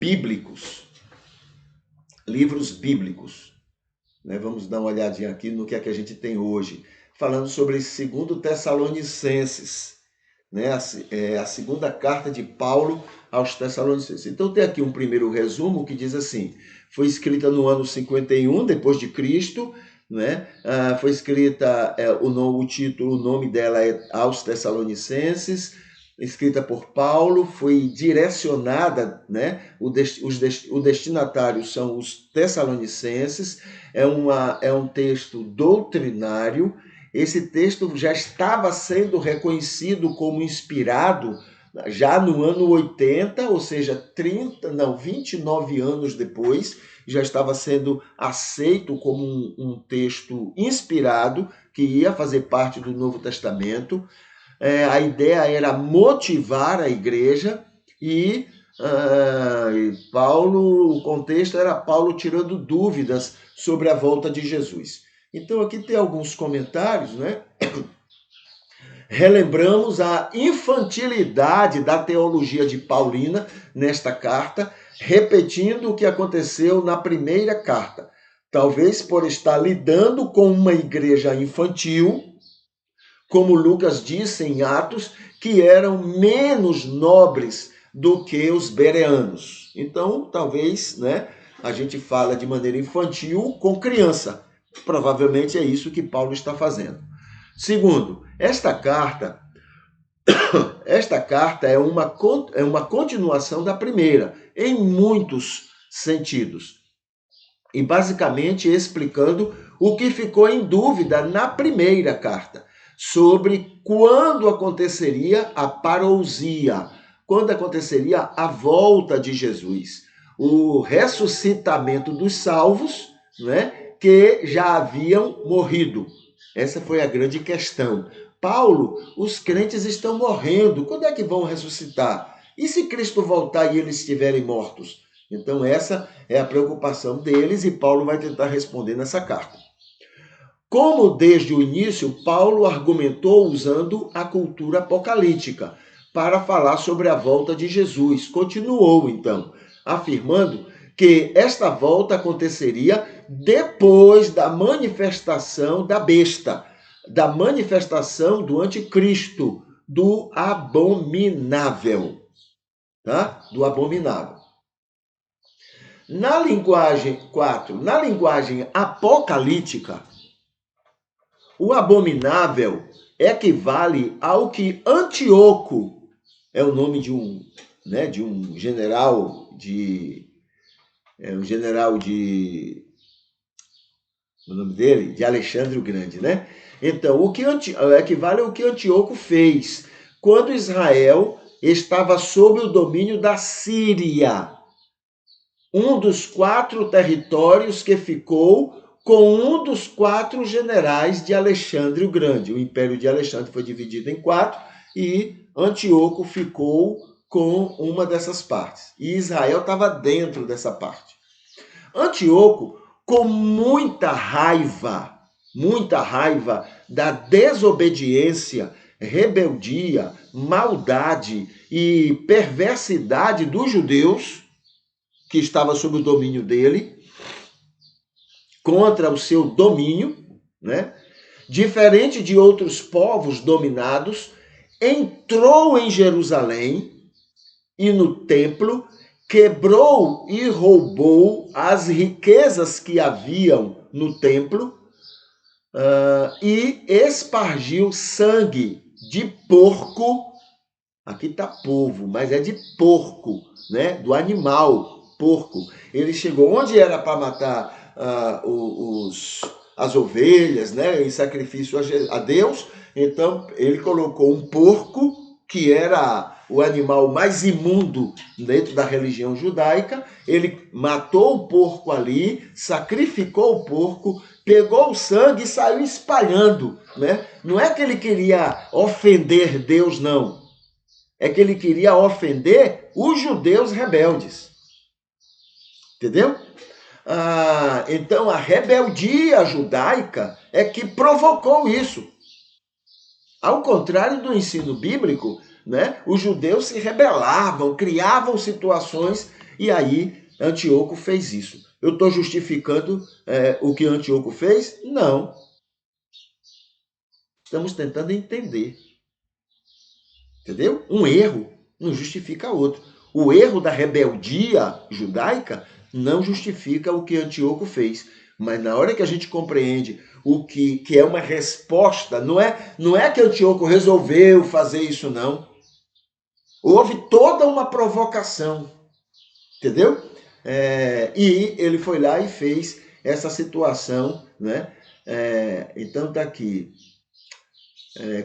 bíblicos. Livros bíblicos. Né? Vamos dar uma olhadinha aqui no que é que a gente tem hoje. Falando sobre 2 Tessalonicenses. Né? A segunda carta de Paulo aos Tessalonicenses. Então tem aqui um primeiro resumo que diz assim: foi escrita no ano 51 depois de Cristo, né? Foi escrita, o nome dela é Aos Tessalonicenses, escrita por Paulo, foi direcionada, né? O destinatário são os Tessalonicenses, é um texto doutrinário. Esse texto já estava sendo reconhecido como inspirado já no ano 80, ou seja, 29 anos depois, já estava sendo aceito como um texto inspirado, que ia fazer parte do Novo Testamento. A ideia era motivar a igreja e Paulo, o contexto era Paulo tirando dúvidas sobre a volta de Jesus. Então aqui tem alguns comentários, né? Relembramos a infantilidade da teologia de Paulina nesta carta, repetindo o que aconteceu na primeira carta. Talvez por estar lidando com uma igreja infantil, como Lucas disse em Atos, que eram menos nobres do que os bereanos. Então, talvez, né, a gente fala de maneira infantil com criança. Provavelmente é isso que Paulo está fazendo. Segundo, esta carta é uma continuação da primeira, em muitos sentidos. E basicamente explicando o que ficou em dúvida na primeira carta, sobre quando aconteceria a parousia, quando aconteceria a volta de Jesus, o ressuscitamento dos salvos, né, que já haviam morrido. Essa foi a grande questão. Paulo, os crentes estão morrendo, quando é que vão ressuscitar? E se Cristo voltar e eles estiverem mortos? Então essa é a preocupação deles e Paulo vai tentar responder nessa carta. Como desde o início, Paulo argumentou usando a cultura apocalíptica para falar sobre a volta de Jesus. Continuou, então, afirmando que esta volta aconteceria depois da manifestação da besta, da manifestação do anticristo, do abominável. Tá? Do abominável. Na linguagem apocalíptica, o abominável equivale ao que Antíoco, é o nome de um general o nome dele, de Alexandre o Grande, né? Então, equivale ao que Antíoco fez quando Israel estava sob o domínio da Síria, um dos 4 territórios que ficou com um dos 4 generais de Alexandre o Grande. O Império de Alexandre foi dividido em 4 e Antíoco ficou com uma dessas partes. E Israel estava dentro dessa parte. Antíoco, com muita raiva da desobediência, rebeldia, maldade e perversidade dos judeus, que estava sob o domínio dele, contra o seu domínio, né? Diferente de outros povos dominados, entrou em Jerusalém e no templo, quebrou e roubou as riquezas que haviam no templo e espargiu sangue de porco. Aqui está povo, mas é de porco, né? Do animal, porco. Ele chegou onde era para matar as ovelhas, né, em sacrifício a Deus. Então ele colocou um porco, que era o animal mais imundo dentro da religião judaica. Ele matou o porco ali, sacrificou o porco, pegou o sangue e saiu espalhando, né? Não é que ele queria ofender Deus, não. É que ele queria ofender os judeus rebeldes. Entendeu? Então a rebeldia judaica é que provocou isso. Ao contrário do ensino bíblico, né, os judeus se rebelavam, criavam situações E aí Antíoco fez isso. Eu estou justificando o que Antíoco fez? Não. Estamos tentando entender. Entendeu? Um erro não justifica outro. O erro da rebeldia judaica não justifica o que Antíoco fez. Mas na hora que a gente compreende o que é uma resposta, não é que Antíoco resolveu fazer isso, não. Houve toda uma provocação, entendeu? E ele foi lá e fez essa situação, né? Então tá aqui.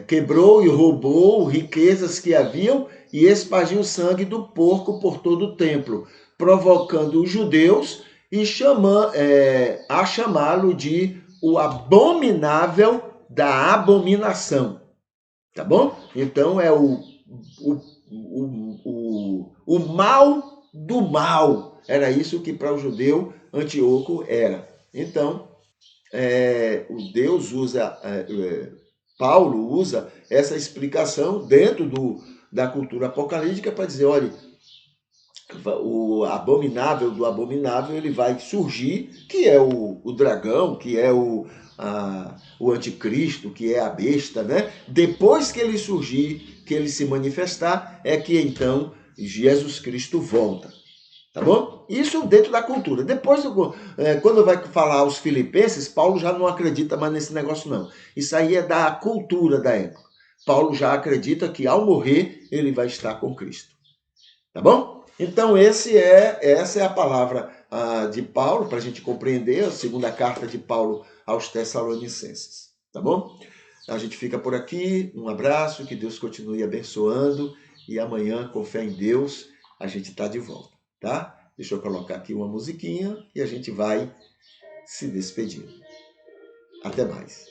Quebrou e roubou riquezas que haviam e espargiu o sangue do porco por todo o templo, provocando os judeus e a chamá-lo de o abominável da abominação. Tá bom? Então é o mal do mal. Era isso que para o judeu Antíoco era. Então, o Deus usa, Paulo usa essa explicação dentro da cultura apocalíptica para dizer, olha, o abominável do abominável ele vai surgir, que é o dragão, que é o anticristo, que é a besta, né? Depois que ele surgir, que ele se manifestar, é que então Jesus Cristo volta. Tá bom? Isso dentro da cultura. Depois, quando vai falar aos filipenses, Paulo já não acredita mais nesse negócio, não. Isso aí é da cultura da época. Paulo já acredita que ao morrer, ele vai estar com Cristo. Tá bom? Então, essa é a palavra de Paulo, para a gente compreender, a segunda carta de Paulo aos Tessalonicenses. Tá bom? A gente fica por aqui. Um abraço, que Deus continue abençoando. E amanhã, com fé em Deus, a gente está de volta. Tá? Deixa eu colocar aqui uma musiquinha e a gente vai se despedindo. Até mais.